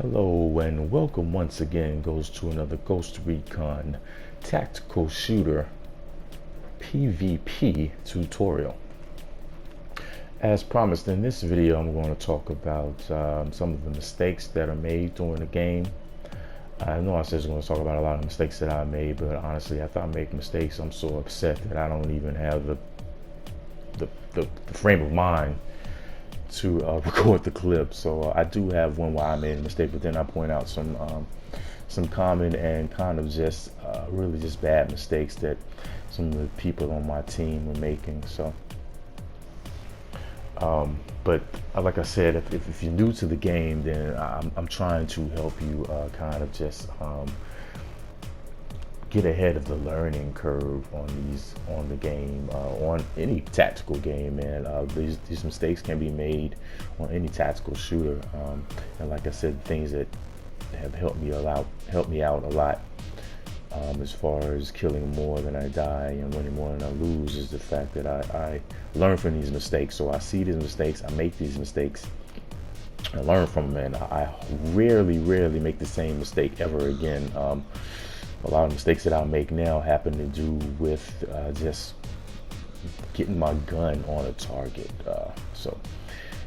Hello and welcome once again goes to another Ghost Recon Tactical Shooter PvP tutorial. As promised, in this video I'm going to talk about some of the mistakes that are made during the game. I know I said I was going to talk about a lot of mistakes that I made, but honestly after I make mistakes I'm so upset that I don't even have the frame of mind to record the clip. So I do have one where I made a mistake, but then I point out some common and kind of just really just bad mistakes that some of the people on my team were making. So but like I said, if you're new to the game, then I'm trying to help you kind of just get ahead of the learning curve on the game, on any tactical game, man. These mistakes can be made on any tactical shooter, and like I said, things that have helped me out a lot, as far as killing more than I die and winning more than I lose, is the fact that I learn from these mistakes. So I see these mistakes, I make these mistakes, I learn from them, and I rarely make the same mistake ever again. A lot of mistakes that I make now happen to do with just getting my gun on a target. So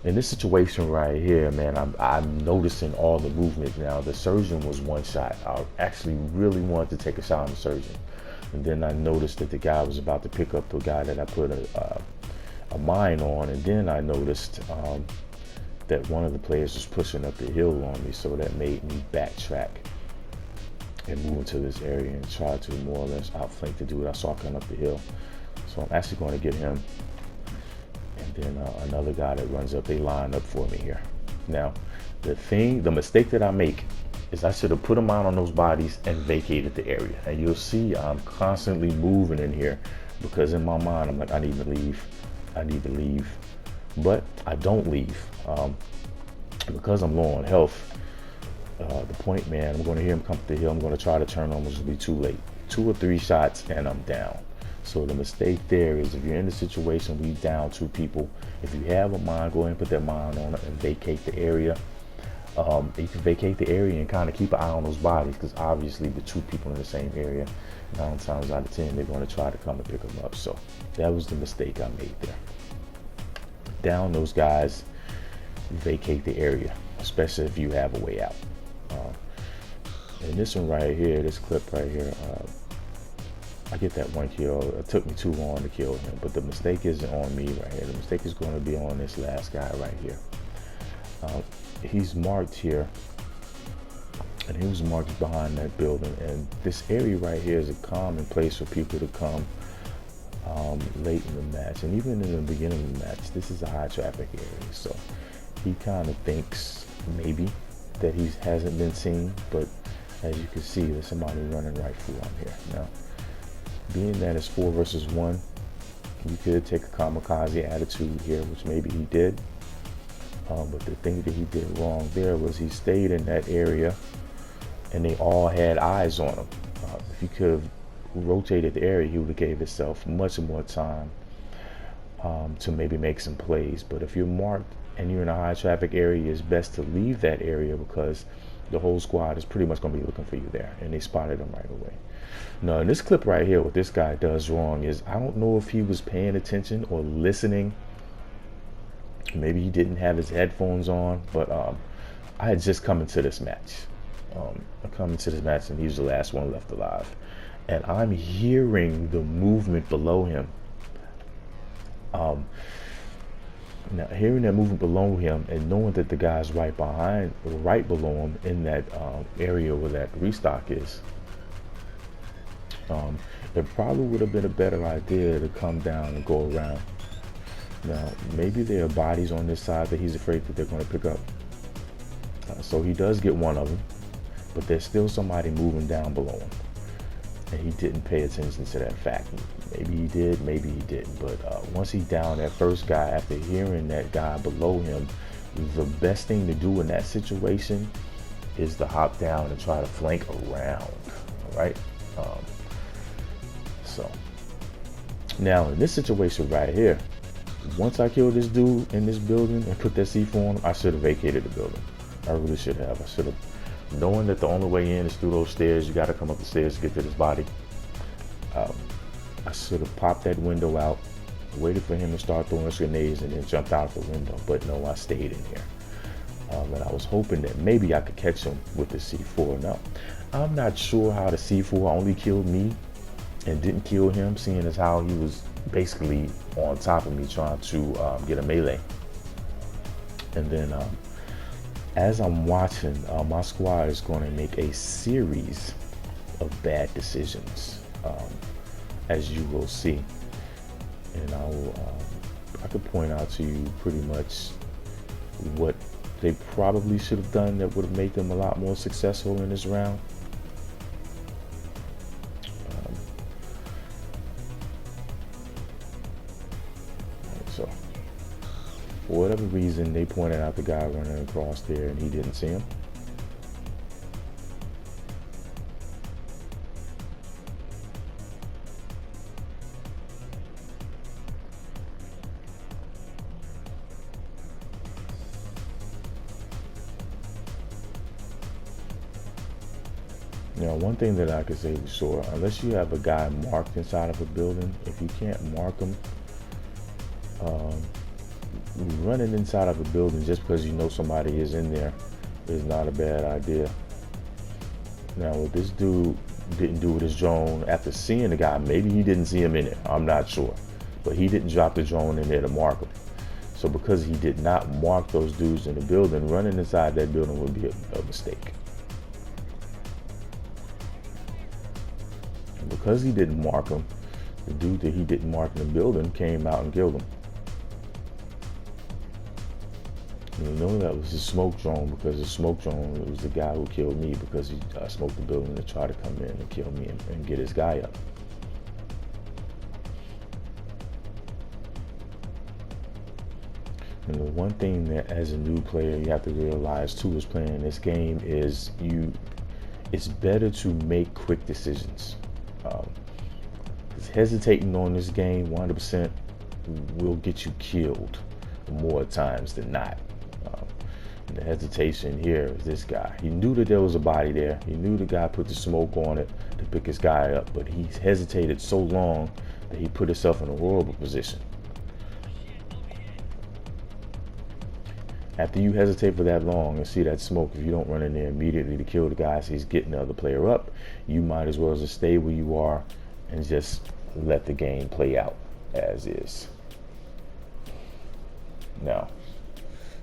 in this situation right here, man, I'm noticing all the movement now. The surgeon was one shot. I actually really wanted to take a shot on the surgeon, and then I noticed that the guy was about to pick up the guy that I put a mine on, and then I noticed that one of the players was pushing up the hill on me, so that made me backtrack and move into this area and try to more or less outflank the dude I saw coming up the hill. So I'm actually going to get him, and then another guy that runs up. They line up for me here. Now the mistake that I make is I should have put a mine on those bodies and vacated the area. And you'll see I'm constantly moving in here because in my mind I'm like, I need to leave, but I don't leave because I'm low on health. The point man, I'm going to hear him come up the hill. I'm going to try to turn on, which will be too late. 2 or 3 shots and I'm down. So the mistake there is, if you're in a situation where you down 2 people, if you have a mine, go ahead and put that mine on it and vacate the area. You can vacate the area and kind of keep an eye on those bodies, because obviously the 2 people in the same area, 9 times out of 10 they're going to try to come and pick them up. So that was the mistake I made there. Down those guys, vacate the area, especially if you have a way out. And this one right here, this clip right here, I get that 1 kill. It took me too long to kill him, but the mistake isn't on me right here. The mistake is going to be on this last guy right here. He's marked here, and he was marked behind that building. And this area right here is a common place for people to come late in the match, and even in the beginning of the match. This is a high traffic area, so he kind of thinks maybe that he hasn't been seen, but as you can see, there's somebody running right through him here. Now, being that it's 4 versus 1, you could take a kamikaze attitude here, which maybe he did. But the thing that he did wrong there was he stayed in that area, and they all had eyes on him. If he could have rotated the area, he would have gave himself much more time to maybe make some plays. But if you're marked and you're in a high traffic area, it's best to leave that area, because the whole squad is pretty much going to be looking for you there, and they spotted him right away. Now in this clip right here, what this guy does wrong is, I don't know if he was paying attention or listening. Maybe he didn't have his headphones on, but I had just come into this match. And he was the last one left alive, and I'm hearing the movement below him. Now, hearing that movement below him and knowing that the guy's right below him in that area where that restock is, it probably would have been a better idea to come down and go around. Now, maybe there are bodies on this side that he's afraid that they're going to pick up. So he does get one of them, but there's still somebody moving down below him, and he didn't pay attention to that fact. Maybe he did, maybe he didn't. But once he downed that first guy, after hearing that guy below him, the best thing to do in that situation is to hop down and try to flank around. All right. So now in this situation right here, once I killed this dude in this building and put that C4 on him, I should have vacated the building. I really should have. I should have, knowing that the only way in is through those stairs. You got to come up the stairs to get to this body. I should have popped that window out, waited for him to start throwing his grenades, and then jumped out the window. But no, I stayed in here. And I was hoping that maybe I could catch him with the C4. Now, I'm not sure how the C4 only killed me and didn't kill him, seeing as how he was basically on top of me trying to get a melee. And then as I'm watching, my squad is going to make a series of bad decisions, as you will see. And I could point out to you pretty much what they probably should have done that would have made them a lot more successful in this round. So, for whatever reason, they pointed out the guy running across there and he didn't see him. Now, one thing that I can say for sure, unless you have a guy marked inside of a building, if you can't mark him, running inside of a building just because you know somebody is in there is not a bad idea. Now, what this dude didn't do with his drone, after seeing the guy, maybe he didn't see him in it, I'm not sure, but he didn't drop the drone in there to mark him. So because he did not mark those dudes in the building, running inside that building would be a mistake. And because he didn't mark him, the dude that he didn't mark in the building came out and killed him. You know that was a smoke drone, because the smoke drone was the guy who killed me, because he smoked the building to try to come in and kill me and get his guy up. And the one thing that as a new player you have to realize too is playing this game is it's better to make quick decisions. Because hesitating on this game 100% will get you killed more times than not. And the hesitation here is this guy. He knew that there was a body there. He knew the guy put the smoke on it to pick his guy up, but he hesitated so long that he put himself in a horrible position. After you hesitate for that long and see that smoke, if you don't run in there immediately to kill the guy as he's getting the other player up, you might as well just stay where you are and just let the game play out as is. Now,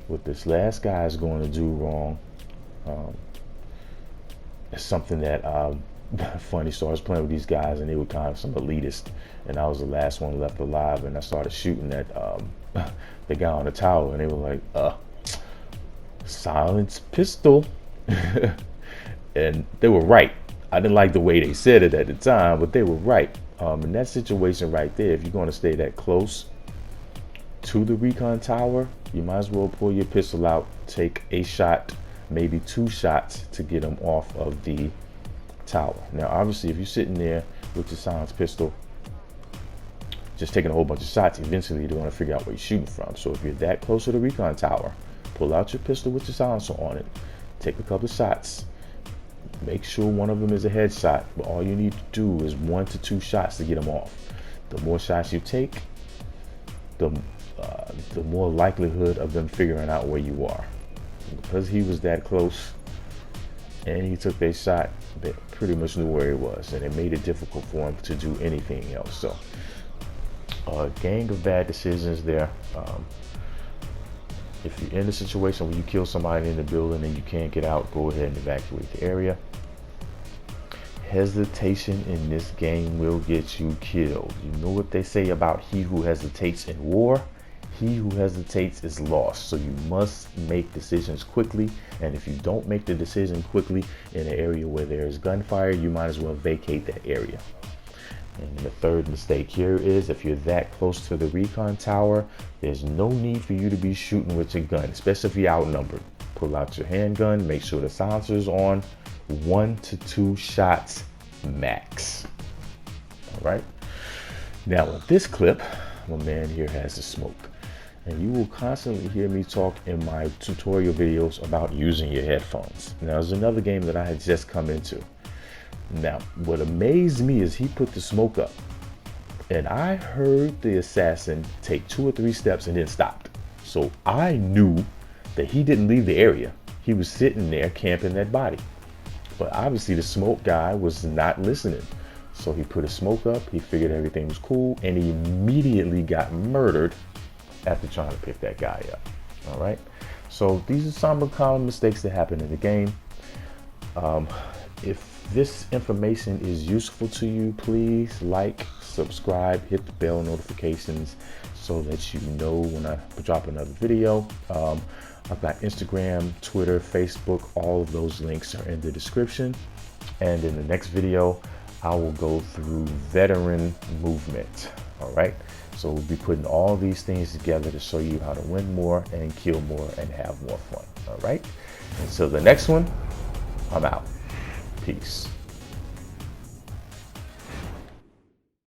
what this last guy is going to do wrong is something that funny. So I was playing with these guys and they were kind of some elitist, and I was the last one left alive, and I started shooting at the guy on the tower, and they were like, silence pistol. And they were right. I didn't like the way they said it at the time, but they were right. In that situation right there, if you're going to stay that close to the recon tower, you might as well pull your pistol out, take a shot, maybe 2 shots to get them off of the tower. Now, obviously, if you're sitting there with your silenced pistol, just taking a whole bunch of shots, eventually they're going to figure out where you're shooting from. So if you're that close to the recon tower, pull out your pistol with your silencer on it, take a couple of shots, make sure one of them is a headshot, but all you need to do is 1 to 2 shots to get them off. The more shots you take, the more likelihood of them figuring out where you are. Because he was that close and he took their shot, they pretty much knew where he was, and it made it difficult for him to do anything else. So a gang of bad decisions there. If you're in a situation where you kill somebody in the building and you can't get out, go ahead and evacuate the area. Hesitation in this game will get you killed. You know what they say about he who hesitates in war? He who hesitates is lost. So you must make decisions quickly, and if you don't make the decision quickly in an area where there is gunfire, you might as well vacate that area. And the third mistake here is, if you're that close to the recon tower, there's no need for you to be shooting with your gun, especially if you're outnumbered. Pull out your handgun, make sure the silencer is on, 1 to 2 shots max. All right. Now with this clip, my man here has the smoke. And you will constantly hear me talk in my tutorial videos about using your headphones. Now, there's another game that I had just come into. Now, what amazed me is he put the smoke up, and I heard the assassin take 2 or 3 steps and then stopped. So I knew that he didn't leave the area. He was sitting there camping that body. But obviously the smoke guy was not listening. So he put a smoke up, he figured everything was cool, and he immediately got murdered after trying to pick that guy up. All right. So these are some of the common mistakes that happen in the game. If this information is useful to you, please like, subscribe, hit the bell notifications so that you know when I drop another video. I've got Instagram, Twitter, Facebook, all of those links are in the description. And in the next video, I will go through veteran movement. All right. So we'll be putting all these things together to show you how to win more and kill more and have more fun. All right. Until the next one, I'm out. Peace.